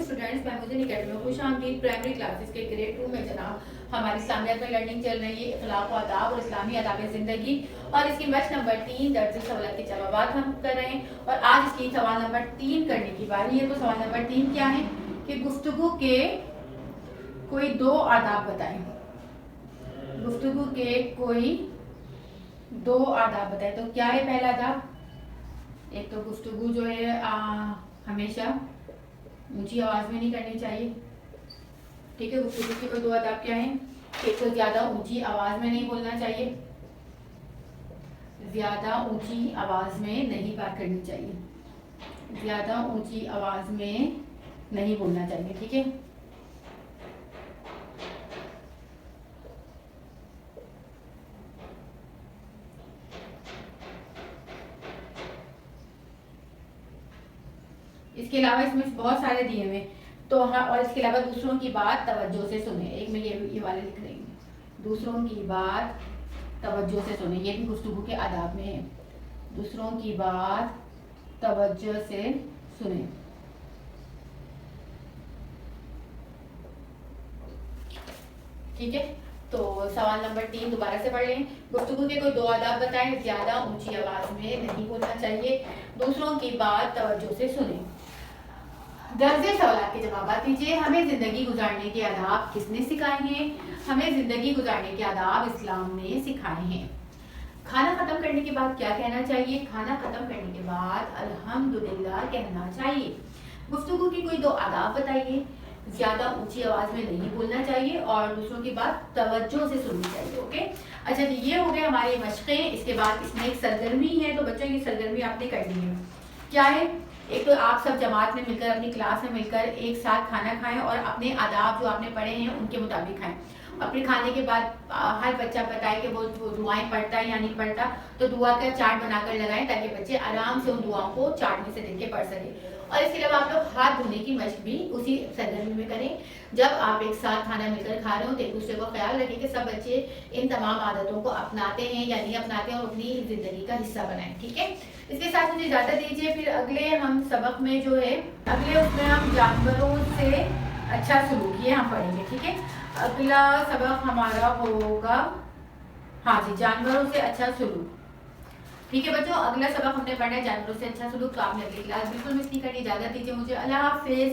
Students, محمودین academy میں خوش آمدید۔ پرائمری کلاسز کے گریڈ 2 میں جناب ہماری اسلامیات میں لرننگ چل رہی ہے، اخلاق و آداب اور اسلامی آداب زندگی، اور اس کی مشق نمبر 3 درج سوالات کے جوابات ہم کر رہے ہیں، اور آج اس کی سوال نمبر 3 کرنے کی باری ہے۔ تو سوال نمبر 3 کیا ہے کہ گفتگو کے کوئی 2 آداب بتائیں۔ گفتگو کے کوئی 2 آداب بتائیں۔ تو کیا ہے پہلا آداب؟ ایک تو گفتگو جو ہے ہمیشہ اونچی آواز میں نہیں کرنی چاہیے، ٹھیک ہے۔ گفتگو کے کوئی 2 آداب کیا ہیں؟ ایک تو زیادہ اونچی آواز میں نہیں بولنا چاہیے، زیادہ اونچی آواز میں نہیں بات کرنی چاہیے، زیادہ اونچی آواز میں نہیں بولنا چاہیے، ٹھیک ہے۔ اس کے علاوہ اس میں بہت سارے دیے ہوئے تو اور اس کے علاوہ دوسروں کی بات توجہ سے سنیں۔ ایک میں یہ والے لکھ رہی ہوں، دوسروں کی بات توجہ سے سنیں، یہ بھی گفتگو کے آداب میں ہے۔ دوسروں کی بات توجہ سے سنیں، ٹھیک ہے۔ تو سوال نمبر 3 دوبارہ سے پڑھ لیں۔ گفتگو کے کوئی 2 آداب بتائیں۔ زیادہ اونچی آواز میں نہیں بولنا چاہیے، دوسروں کی بات توجہ سے سنیں۔ درج سوالات کے جوابات دیجیے۔ ہمیں زندگی گزارنے کے آداب کس نے سکھائے ہیں؟ ہمیں زندگی گزارنے کے آداب اسلام نے سکھائے ہیں۔ کھانا ختم کرنے کے بعد کیا کہنا چاہیے؟ کھانا ختم کرنے کے بعد الحمدللہ کہنا چاہیے۔ گفتگو کی کوئی 2 آداب بتائیے۔ زیادہ اونچی آواز میں نہیں بولنا چاہیے اور دوسروں کی بات توجہ سے سننی چاہیے، اوکے۔ اچھا جی، یہ ہو گئے ہماری مشقیں۔ اس کے بعد اس میں ایک سرگرمی ہے، تو بچوں کی سرگرمی آپ نے کرنی ہے۔ کیا ہے؟ ایک تو آپ سب جماعت میں مل کر، اپنی کلاس میں مل کر ایک ساتھ کھانا کھائیں اور اپنے آداب جو آپ نے پڑھے ہیں ان کے مطابق کھائیں۔ اپنے کھانے کے بعد ہر بچہ بتائے کہ وہ دعائیں پڑھتا ہے یا نہیں پڑھتا، تو دعا کا چارٹ بنا کر لگائیں تاکہ بچے آرام سے ان دعاؤں کو چارٹ میں سے دیکھ کے پڑھ سکیں۔ اور اس کے علاوہ آپ لوگ ہاتھ دھونے کی مشق بھی اسی سرگرمی میں کریں۔ جب آپ ایک ساتھ کھانا مل کر کھا رہے ہو تو ایک دوسرے کو خیال رکھیں کہ سب بچے ان تمام عادتوں کو اپناتے ہیں یا نہیں اپناتے ہیں اور اپنی زندگی کا حصہ بنائیں، ٹھیک ہے۔ اس کے ساتھ مجھے اجازت دیجیے، پھر اگلے ہم سبق میں جو ہے اس میں ہم جانوروں سے اچھا سلوک یہ ہم پڑھیں گے، ٹھیک ہے۔ اگلا سبق ہمارا ہوگا ہاں جی، جانوروں سے اچھا سلوک، ٹھیک ہے بچوں۔ اگلا سبق ہم نے پڑھنا ہے جانوروں سے اچھا سلوک، تو آپ نے اگلی کلاس بالکل مس نہیں کرنی۔ اجازت دیجیے مجھے، اللہ حافظ۔